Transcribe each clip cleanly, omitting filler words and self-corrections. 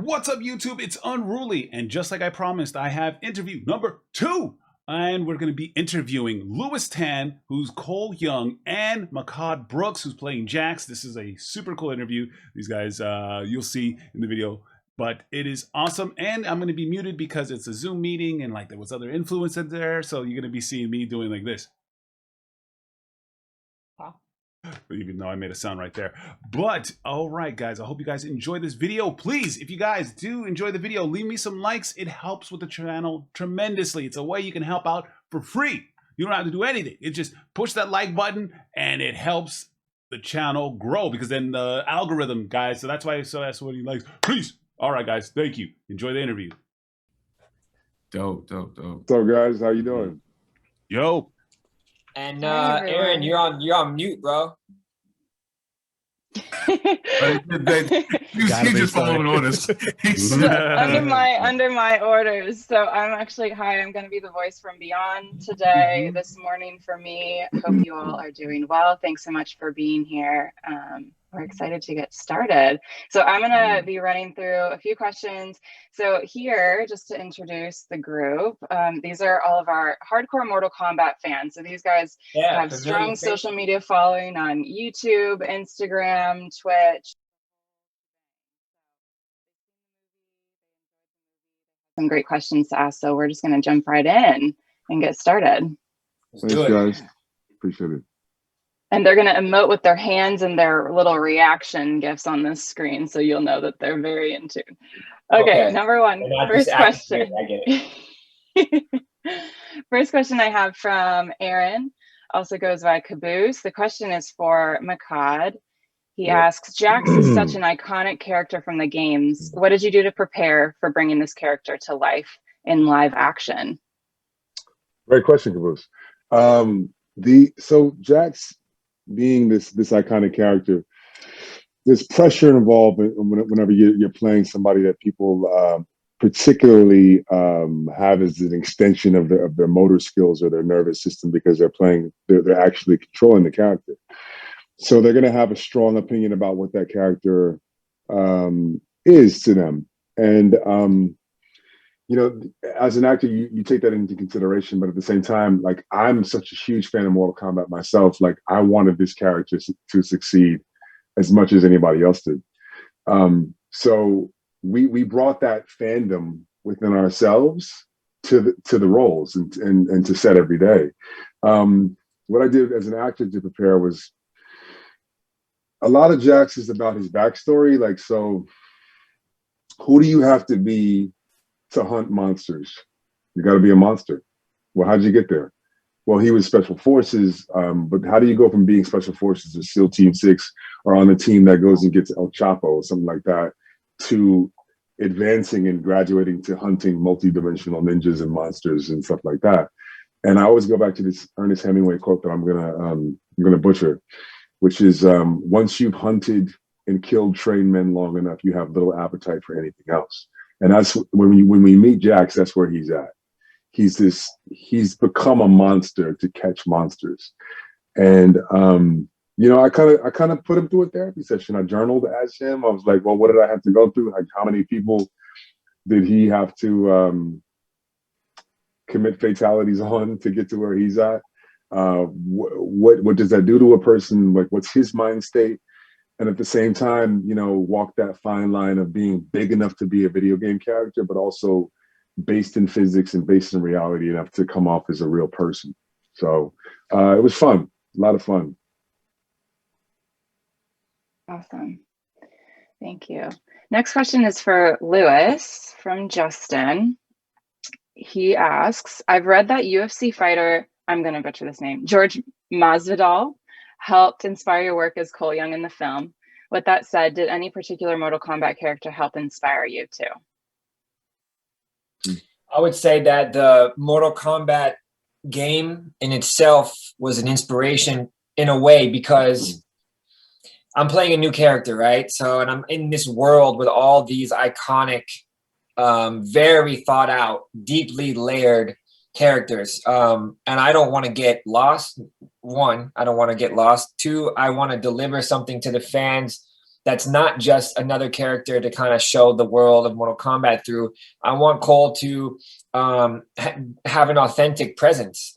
What's up, YouTube? It's Unruly, and just like I promised, I have interview number 2. And we're going to be interviewing Louis Tan, who's Cole Young, and Mehcad Brooks, who's playing Jax. This is a super cool interview. These guys, you'll see in the video, but it is awesome. And I'm going to be muted because it's a Zoom meeting, and like there was other influencers there, so you're going to be seeing me doing like this. Even though I made a sound right there. But all right, guys, I hope you guys enjoy this video. Please, if you guys do enjoy the video, leave me some likes. It helps with the channel tremendously. It's a way you can help out for free. You don't have to do anything. It just push that like button and it helps the channel grow, because then the algorithm, guys, so that's what he likes. Peace. All right, guys, thank you. Enjoy the interview. Dope. What's up, guys? How you doing? Yo. And Aaron, you're on mute, bro. He's just following orders. under my orders. So I'm going to be the voice from Beyond today, this morning for me. Hope you all are doing well. Thanks so much for being here. We're excited to get started. So I'm going to be running through a few questions. So here, just to introduce the group, these are all of our hardcore Mortal Kombat fans. So these guys have strong social media following on YouTube, Instagram, Twitch. Some great questions to ask. So we're just going to jump right in and get started. Thanks, guys. Appreciate it. And they're going to emote with their hands and their little reaction gifs on this screen, so you'll know that they're very in tune. Okay. Number one, first question. First question I have from Aaron, also goes by Caboose. The question is for Mehcad. He asks, Jax is such an iconic character from the games. What did you do to prepare for bringing this character to life in live action? Great question, Caboose. So Jax, being this iconic character, there's pressure involved whenever you're playing somebody that people particularly have as an extension of their motor skills or their nervous system, because they're actually controlling the character. So they're going to have a strong opinion about what that character is to them. And as an actor, you take that into consideration, but at the same time, like, I'm such a huge fan of Mortal Kombat myself. Like, I wanted this character to succeed as much as anybody else did. So we brought that fandom within ourselves to the roles and to set every day. What I did as an actor to prepare was, a lot of Jax is about his backstory. Like, so who do you have to be to hunt monsters? You got to be a monster. Well, how'd you get there? Well, he was Special Forces, but how do you go from being Special Forces to SEAL Team 6 or on a team that goes and gets El Chapo or something like that, to advancing and graduating to hunting multi-dimensional ninjas and monsters and stuff like that? And I always go back to this Ernest Hemingway quote that I'm gonna butcher, which is, once you've hunted and killed trained men long enough, you have little appetite for anything else. And that's when we meet Jax, that's where he's at. He's become a monster to catch monsters. And I kind of put him through a therapy session. I journaled as him. I was like, well, what did I have to go through? Like, how many people did he have to commit fatalities on to get to where he's at? What does that do to a person? Like, what's his mind state? And at the same time, walk that fine line of being big enough to be a video game character, but also based in physics and based in reality enough to come off as a real person. So it was fun, a lot of fun. Awesome. Thank you. Next question is for Louis from Justin. He asks, I've read that UFC fighter, I'm going to butcher this name, George Masvidal, helped inspire your work as Cole Young in the film. With that said, did any particular Mortal Kombat character help inspire you too? I would say that the Mortal Kombat game in itself was an inspiration in a way, because I'm playing a new character, right? So, and I'm in this world with all these iconic, very thought out, deeply layered characters. And I don't want to get lost. One, I don't want to get lost. Two, I want to deliver something to the fans that's not just another character to kind of show the world of Mortal Kombat through. I want Cole to have an authentic presence.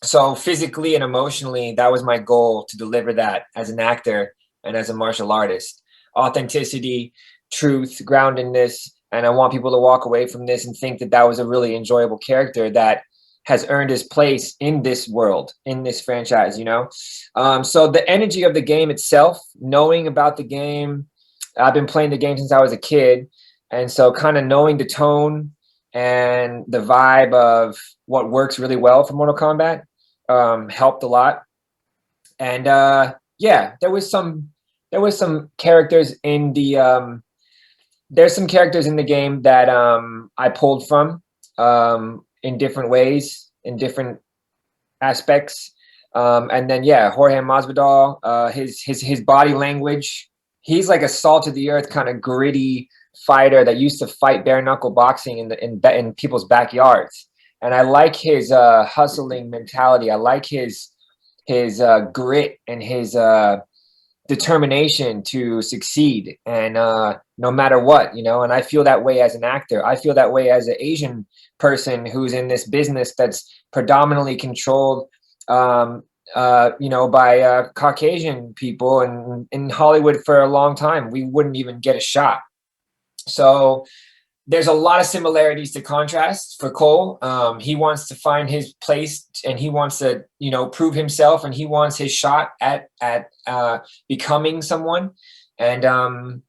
So physically and emotionally, that was my goal, to deliver that as an actor and as a martial artist. Authenticity, truth, groundedness. And I want people to walk away from this and think that that was a really enjoyable character that has earned his place in this world, in this franchise, you know? So the energy of the game itself, knowing about the game, I've been playing the game since I was a kid. And so kind of knowing the tone and the vibe of what works really well for Mortal Kombat helped a lot. And yeah, there was some characters in the, there's some characters in the game that I pulled from in different ways, in different aspects. And then, yeah, Jorge Masvidal, his body language, he's like a salt of the earth kind of gritty fighter that used to fight bare knuckle boxing in people's backyards. And I like his hustling mentality. I like his grit and his determination to succeed, and no matter what, you know. And I feel that way as an actor. I feel that way as an Asian person who's in this business that's predominantly controlled you know, by Caucasian people. And in Hollywood for a long time we wouldn't even get a shot. So there's a lot of similarities to contrast for Cole. He wants to find his place, and he wants to, you know, prove himself, and he wants his shot at becoming someone. And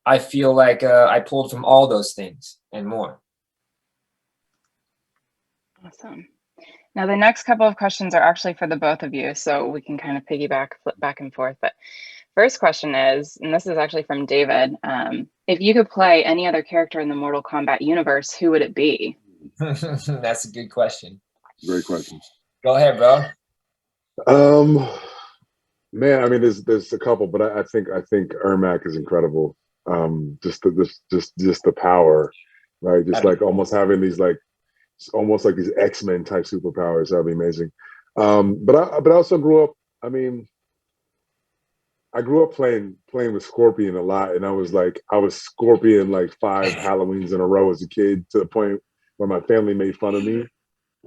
I feel like I pulled from all those things and more. Awesome. Now, the next couple of questions are actually for the both of you, so we can kind of piggyback, flip back and forth. But first question is, and this is actually from David, if you could play any other character in the Mortal Kombat universe, who would it be? That's a good question. Great question. Go ahead, bro. Man, I mean, there's a couple, but I think Ermac is incredible. Just the power, right? Just like almost having these almost like these X-Men type superpowers. That'd be amazing. But I also grew up. I mean, I grew up playing with Scorpion a lot, and I was Scorpion like 5 Halloweens in a row as a kid, to the point where my family made fun of me.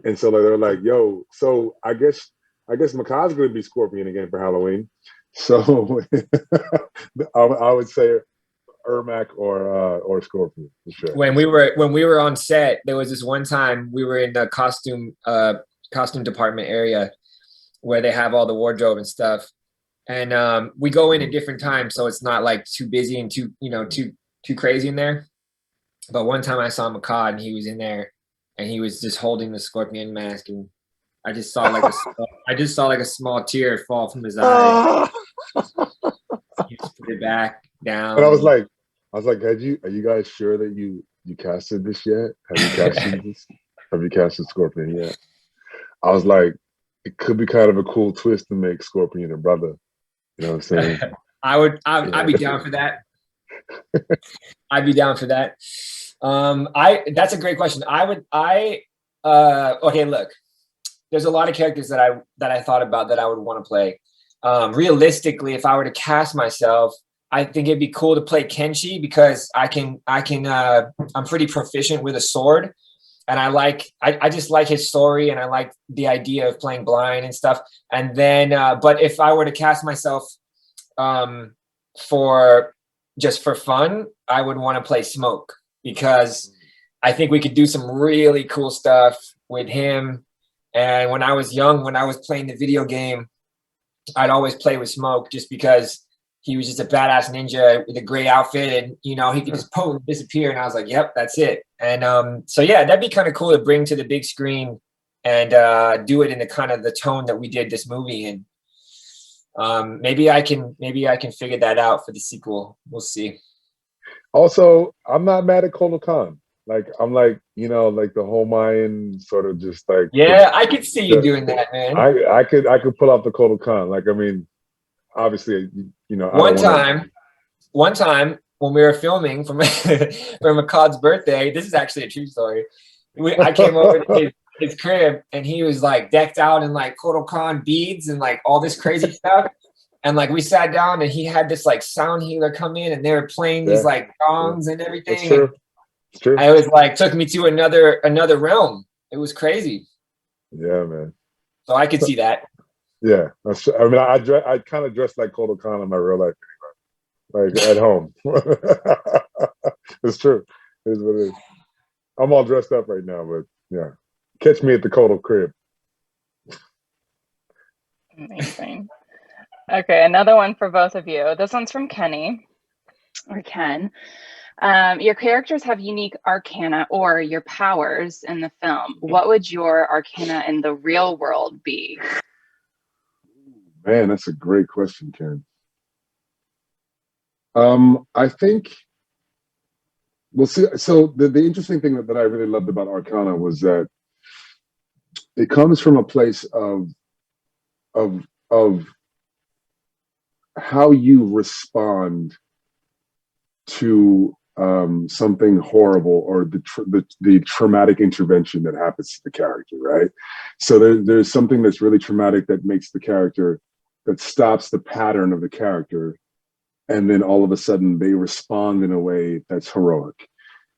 And so they were like, "Yo, so I guess Mehcad's going to be Scorpion again for Halloween." So I would say Ermac or Scorpion for sure. When we were on set, there was this one time we were in the costume department area where they have all the wardrobe and stuff. And we go in at different times, so it's not like too busy and too crazy in there. But one time I saw Mehcad, and he was in there, and he was just holding the Scorpion mask, and I just saw like a small tear fall from his eye. He just put it back down. And I was like, are you guys sure that you casted this yet? Have you casted this? Have you casted Scorpion yet? I was like, it could be kind of a cool twist to make Scorpion a brother. You know what I'm saying? I'd be down for that. I'd be down for that. That's a great question. Okay, look, there's a lot of characters that I thought about that I would want to play. Realistically, if I were to cast myself, I think it'd be cool to play Kenshi, because I'm pretty proficient with a sword. And I just like his story, and I like the idea of playing blind and stuff. And then, but if I were to cast myself for fun, I would want to play Smoke, because I think we could do some really cool stuff with him. And when I was young, when I was playing the video game, I'd always play with Smoke, just because he was just a badass ninja with a great outfit, and he could just disappear, and I was like, yep, that's it. And so yeah, that'd be kind of cool to bring to the big screen and do it in the kind of the tone that we did this movie in. Maybe I can figure that out for the sequel. We'll see. Also, I'm not mad at Kotal Khan. Like, I'm like, like the whole Mayan sort of just like. Yeah, I could see you doing that, man. I could pull off the Kotal Khan. Like, I mean, obviously, One time when we were filming for Mehcad's birthday, this is actually a true story. I came over to his crib, and he was like decked out in like Kotal Khan beads and like all this crazy stuff. And like we sat down and he had this like sound healer come in and they were playing these like gongs and everything. That's true. It's true. I was like, took me to another realm. It was crazy. Yeah, man. So I could see that. Yeah, I mean, I kind of dress like Kotal Khan in my real life, like at home. It's true. It is what it is. I'm all dressed up right now, but yeah, catch me at the Kotal crib. Amazing. Okay, another one for both of you. This one's from Kenny or Ken. Your characters have unique arcana or your powers in the film. What would your arcana in the real world be? Man, that's a great question, Ken. I think, well, see, so the interesting thing that I really loved about Arcana was that it comes from a place of how you respond to something horrible or the traumatic intervention that happens to the character, right? So there's something that's really traumatic that makes the character, that stops the pattern of the character, and then all of a sudden they respond in a way that's heroic.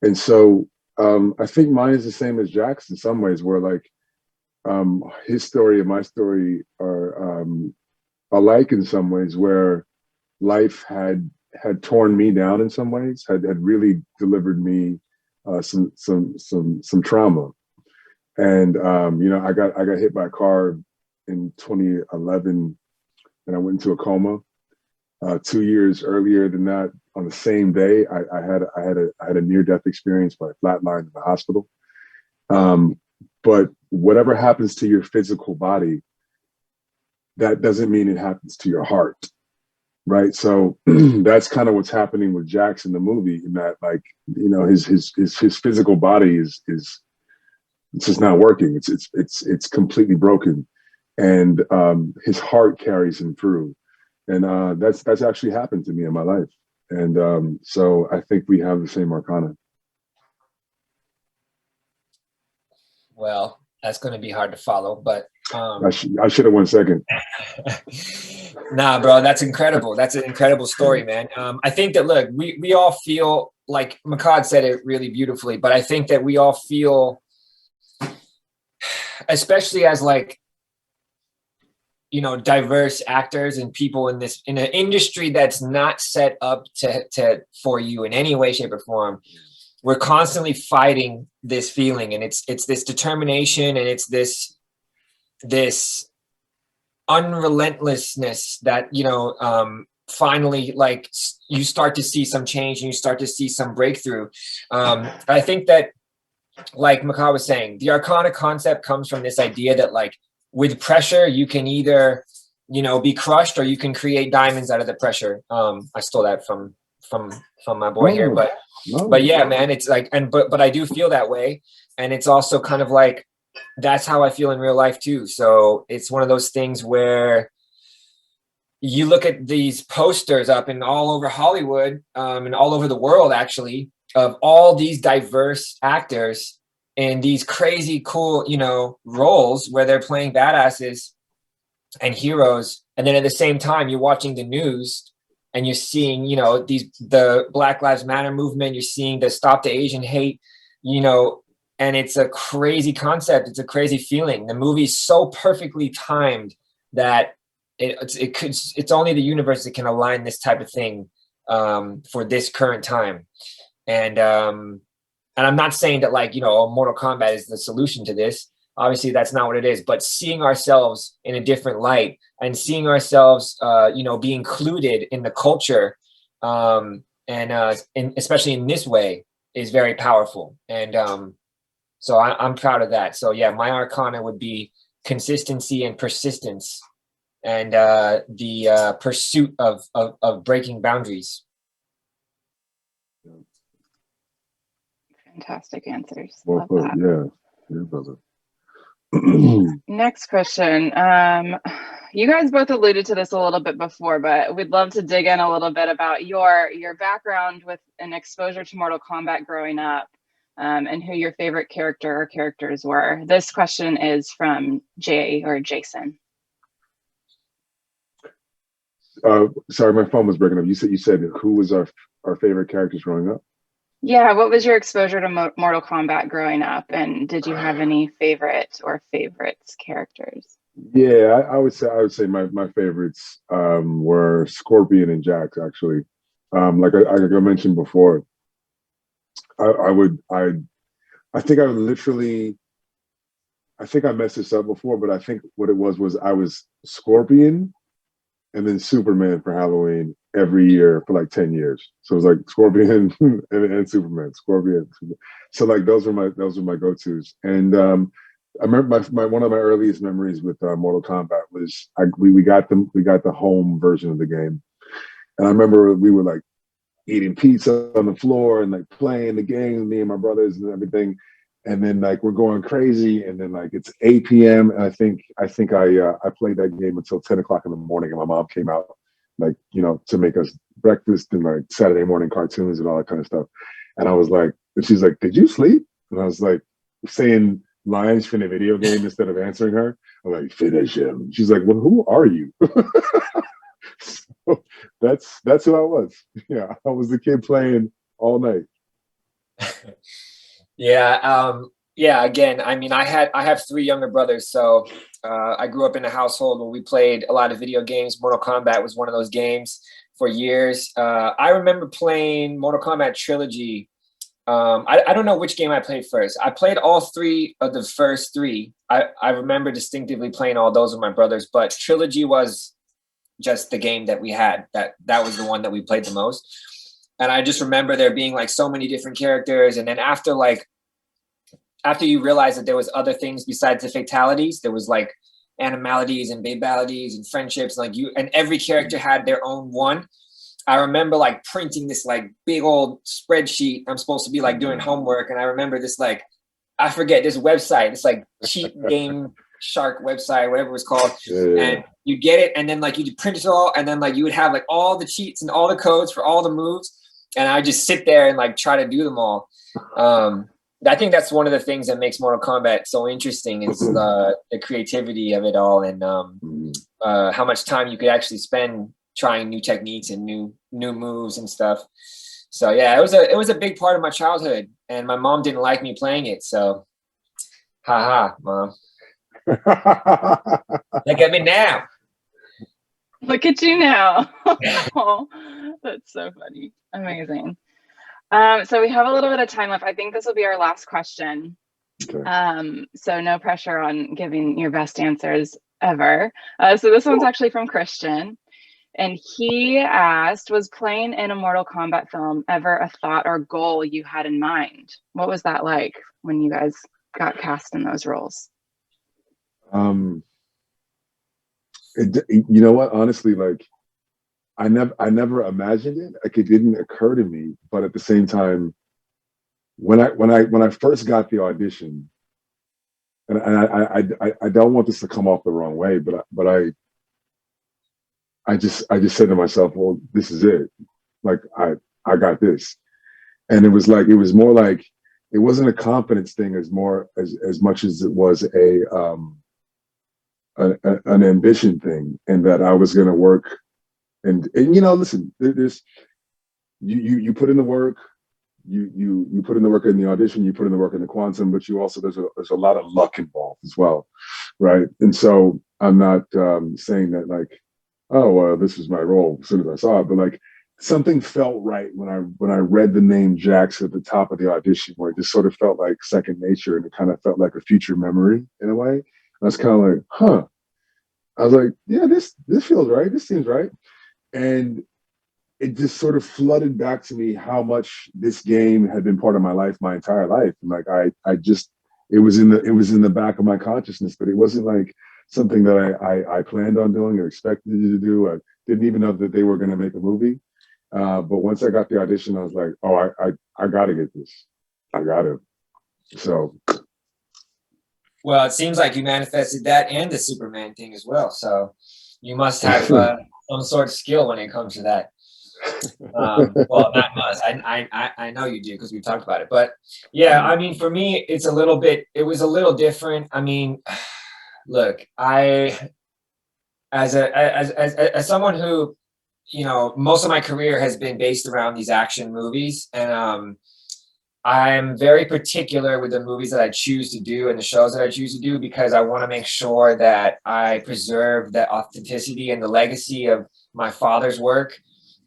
And so I think mine is the same as Jack's in some ways, where like his story and my story are alike in some ways, where life had torn me down in some ways, had really delivered me some trauma. And you know, I got hit by a car in 2011, and I went into a coma. 2 years earlier than that, on the same day, I had a near-death experience, but I flatlined in the hospital. But whatever happens to your physical body, that doesn't mean it happens to your heart, right? So that's kind of what's happening with Jax in the movie, in that, like, you know, his physical body is it's just not working. It's completely broken, and his heart carries him through. And that's actually happened to me in my life. And so I think we have the same arcana. Well, that's going to be hard to follow, but I should have went second. Nah, bro, that's incredible. That's an incredible story, man. I think that, look, we all feel, like Mehcad said it really beautifully, but I think that we all feel, especially as like, you know, diverse actors and people in an industry that's not set up for you in any way, shape, or form. We're constantly fighting this feeling, and it's this determination, and it's this unrelentlessness that, you know, finally, like, you start to see some change and you start to see some breakthrough. I think that, like Mehcad was saying, the Arcana concept comes from this idea that, like, with pressure, you can either, you know, be crushed, or you can create diamonds out of the pressure. I stole that from my boy here, but yeah, man, it's like, but I do feel that way, and it's also kind of like, that's how I feel in real life too. So it's one of those things where you look at these posters up and all over Hollywood, and all over the world, actually, of all these diverse actors in these crazy cool, you know, roles where they're playing badasses and heroes. And then at the same time, you're watching the news and you're seeing, you know, the Black Lives Matter movement, you're seeing the Stop the Asian Hate, you know, and it's a crazy concept. It's a crazy feeling. The movie's so perfectly timed that it's only the universe that can align this type of thing for this current time. And I'm not saying that, like, you know, Mortal Kombat is the solution to this. Obviously, that's not what it is. But seeing ourselves in a different light, and seeing ourselves, you know, be included in the culture, and especially in this way, is very powerful. And so I'm proud of that. So yeah, my arcana would be consistency and persistence, and the pursuit of breaking boundaries. Fantastic answers. Well, Love that. Yeah, brother. Next question. You guys both alluded to this a little bit before, but we'd love to dig in a little bit about your background with an exposure to Mortal Kombat growing up, and who your favorite character or characters were. This question is from Jay or Jason. Sorry, my phone was breaking up. You said who was our favorite characters growing up? Yeah, what was your exposure to Mortal Kombat growing up, and did you have any favorite or favorites characters? Yeah, I would say my favorites were Scorpion and Jax actually. Like I mentioned before, I would I think I literally I think I messed this up before, but I think what it was I was Scorpion and then Superman for Halloween every year for like 10 years. So it was like Scorpion and Superman, Scorpion. Superman. So like those were my go-tos. And I remember my one of my earliest memories with Mortal Kombat was we got the home version of the game. And I remember we were like eating pizza on the floor and like playing the game, me and my brothers and everything. And then like we're going crazy, and then like it's 8 p.m. and I think I played that game until 10 o'clock in the morning, and my mom came out like to make us breakfast and like Saturday morning cartoons and all that kind of stuff. And I was like, and she's like, "Did you sleep?" And I was like saying lines from the video game instead of answering her. I'm like, "Finish him." She's like, "Well, who are you?" So that's who I was. Yeah, I was the kid playing all night. Yeah. Again, I mean, I have three younger brothers, so I grew up in a household where we played a lot of video games. Mortal Kombat was one of those games for years. I remember playing Mortal Kombat Trilogy. I don't know which game I played first. I played all three of the first three. I remember distinctively playing all those with my brothers, but Trilogy was just the game that we had. That was the one that we played the most. And I just remember there being like so many different characters. And then after you realize that there was other things besides the fatalities, there was like animalities and babalities and friendships, and every character had their own one. I remember like printing this like big old spreadsheet. I'm supposed to be like doing homework. And I remember this, like, I forget this website. It's like Cheat Game Shark website, whatever it was called. Yeah. And you get it. And then like you print it all. And then like you would have like all the cheats and all the codes for all the moves. And I just sit there and like try to do them all. I think that's one of the things that makes Mortal Kombat so interesting is the creativity of it all, and how much time you could actually spend trying new techniques and new moves and stuff. So yeah, it was a big part of my childhood, and my mom didn't like me playing it. So, haha, mom. Look at me now. Look at you now. Oh, that's so funny. Amazing. So we have a little bit of time left. I think this will be our last question. Okay. So no pressure on giving your best answers ever. So this one's actually from Christian. And he asked, was playing in a Mortal Kombat film ever a thought or goal you had in mind? What was that like when you guys got cast in those roles? You know what? Honestly, like I never imagined it. Like it didn't occur to me. But at the same time, when I first got the audition, and I don't want this to come off the wrong way, but I just said to myself, well, this is it. Like I got this. And it was more like it wasn't a confidence thing as much as it was an ambition thing, and that I was going to work. And listen, there's you put in the work, you put in the work in the audition, you put in the work in the quantum, but you also there's a lot of luck involved as well, right? And so I'm not saying that like, oh well, this is my role as soon as I saw it, but like something felt right when I read the name Jax at the top of the audition, where it just sort of felt like second nature, and it kind of felt like a future memory in a way. And I was kind of like, huh. I was like, yeah, this feels right. This seems right. And it just sort of flooded back to me how much this game had been part of my life my entire life. And like it was in the back of my consciousness, but it wasn't like something that I planned on doing or expected to do. I didn't even know that they were going to make a movie. But once I got the audition, I was like, oh, I got to get this. I got to. So. Well, it seems like you manifested that and the Superman thing as well. So you must have some sort of skill when it comes to that. Well, not must. I know you do because we talked about it. But yeah, I mean, for me, it was a little different. I mean, look, as someone who you know, most of my career has been based around these action movies, and I'm very particular with the movies that I choose to do and the shows that I choose to do, because I want to make sure that I preserve the authenticity and the legacy of my father's work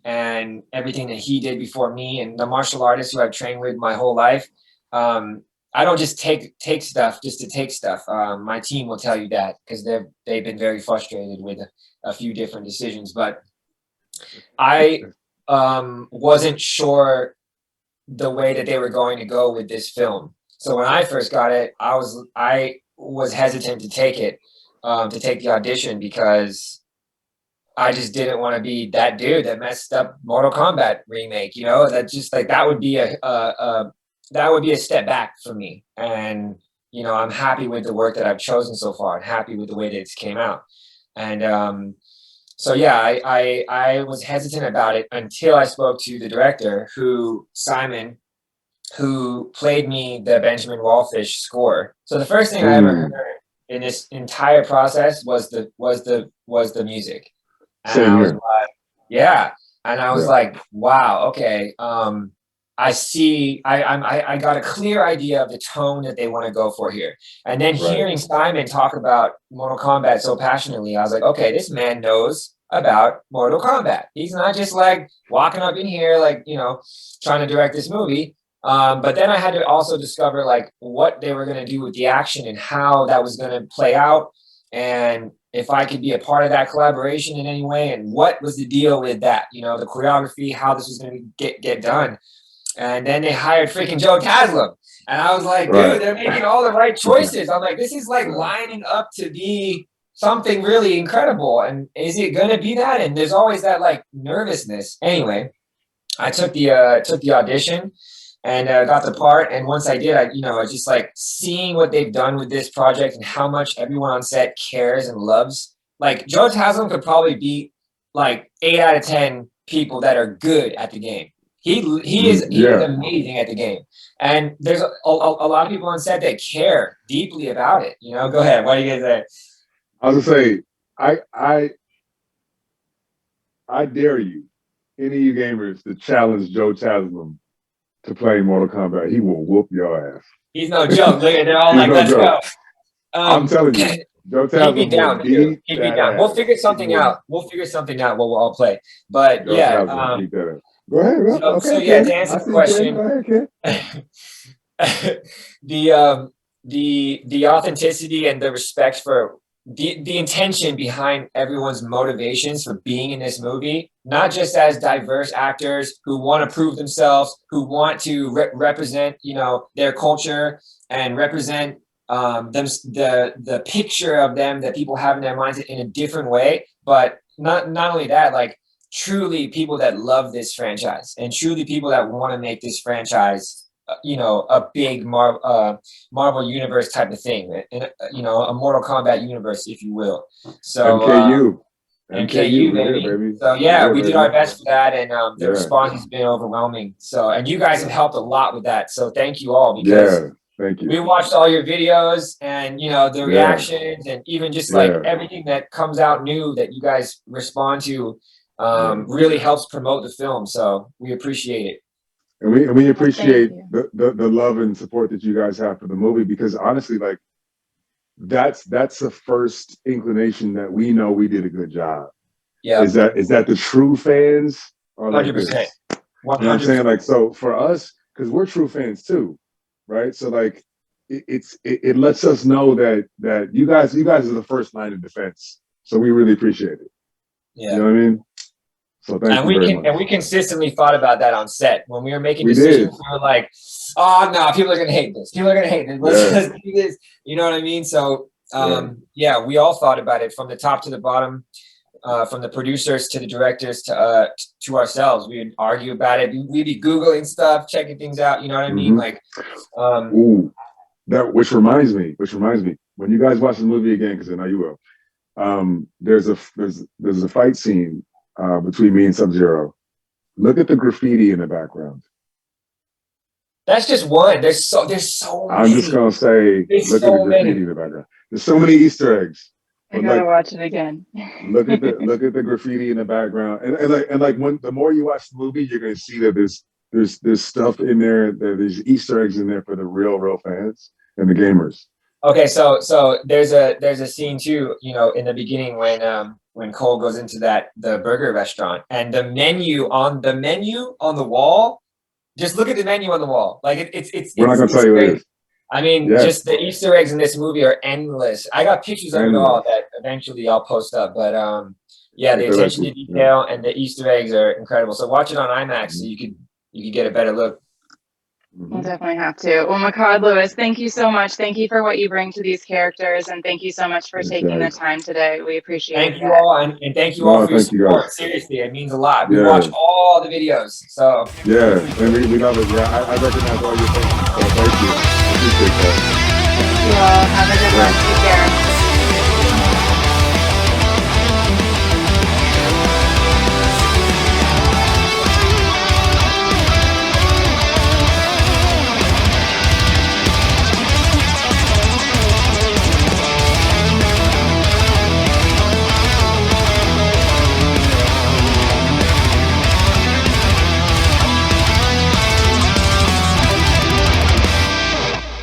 and everything that he did before me and the martial artists who I've trained with my whole life. I don't just take stuff just to take stuff. My team will tell you that, because they've been very frustrated with a few different decisions. But I wasn't sure the way that they were going to go with this film. So when I first got it, I was hesitant to take it, to take the audition, because I just didn't want to be that dude that messed up Mortal Kombat remake. You know, that just like that would be a step back for me. And you know, I'm happy with the work that I've chosen so far, and happy with the way that it's came out. And so yeah, I was hesitant about it until I spoke to the director, Simon, who played me the Benjamin Wallfish score. So the first thing I ever heard in this entire process was the music. And Same I was here. like, yeah. And I was like, wow, okay. I see, I got a clear idea of the tone that they want to go for here. And then hearing Simon talk about Mortal Kombat so passionately, I was like, okay, this man knows about Mortal Kombat. He's not just like walking up in here, like, you know, trying to direct this movie. But then I had to also discover like what they were going to do with the action and how that was going to play out. And if I could be a part of that collaboration in any way, and what was the deal with that, you know, the choreography, how this was going to get done. And then they hired freaking Joe Taslim. And I was like, dude, they're making all the right choices. I'm like, this is like lining up to be something really incredible. And is it going to be that? And there's always that like nervousness. Anyway, I took the audition and got the part. And once I did, I just like seeing what they've done with this project and how much everyone on set cares and loves. Like Joe Taslim could probably beat like 8 out of 10 people that are good at the game. He is amazing at the game, and there's a lot of people on set that care deeply about it. You know, go ahead. What do you guys say? I was gonna say, I dare you, any of you gamers, to challenge Joe Taslim to play Mortal Kombat. He will whoop your ass. He's no joke. Look at they're all like, no let's joke. go. I'm telling you, Joe Taslim he'd be down. will beat He'd that be down. ass. We'll figure something out. We'll figure something out. What we'll all play. But Joe yeah. Taslim beat that ass. Go ahead. So yeah, to answer the question, Go ahead, the authenticity and the respect for the intention behind everyone's motivations for being in this movie, not just as diverse actors who want to prove themselves, who want to represent, you know, their culture and represent the picture of them that people have in their minds in a different way, but not only that, like truly people that love this franchise and truly people that want to make this franchise, you know, a big Marvel universe type of thing, and you know, a Mortal Kombat universe, if you will. So MKU, baby. So yeah, we did our best for that, and the response has been overwhelming. So, and you guys have helped a lot with that. So thank you all, because thank you. We watched all your videos, and you know, the reactions, and even just like everything that comes out new that you guys respond to really helps promote the film. So we appreciate it. And we appreciate the love and support that you guys have for the movie, because honestly, like that's the first inclination that we know we did a good job. Yeah. Is that the true fans are like 100%. You know what I'm saying? Like, so for us, because we're true fans too, right? So like it lets us know that you guys are the first line of defense. So we really appreciate it. Yeah. You know what I mean? So thank you very much. And we consistently thought about that on set when we were making decisions. We were like, "Oh no, people are gonna hate this. People are gonna hate this. Let's just do this." You know what I mean? So we all thought about it from the top to the bottom, from the producers to the directors to ourselves. We would argue about it. We'd be Googling stuff, checking things out. You know what I mean? Like, which reminds me, when you guys watch the movie again, because I know you will. There's a fight scene between me and Sub-Zero. Look at the graffiti in the background. That's just one. There's so many. I'm just gonna say, look at the graffiti in the background. There's so many Easter eggs. I gotta watch it again. look at the graffiti in the background, and like when the more you watch the movie, you're gonna see that there's stuff in there, there's Easter eggs in there for the real fans and the gamers. Okay, so there's a scene too, you know, in the beginning when Cole goes into the burger restaurant, and the menu on the wall. Just look at the menu on the wall. Like it's. We're not gonna tell you what it is. I mean, just the Easter eggs in this movie are endless. I got pictures of it all that eventually I'll post up. But yeah, the attention to detail and the Easter eggs are incredible. So watch it on IMAX so you could get a better look. We'll definitely have to. Well, Mehcad Lewis, thank you so much. Thank you for what you bring to these characters, and thank you so much for taking the time today. We appreciate it. Thank you all, and thank you all for your support. Seriously, it means a lot. We watch all the videos, so. Yeah, and we love it. Yeah, I recognize all your things, so thank you. I appreciate that. Thank you all. Have a good one. Take care.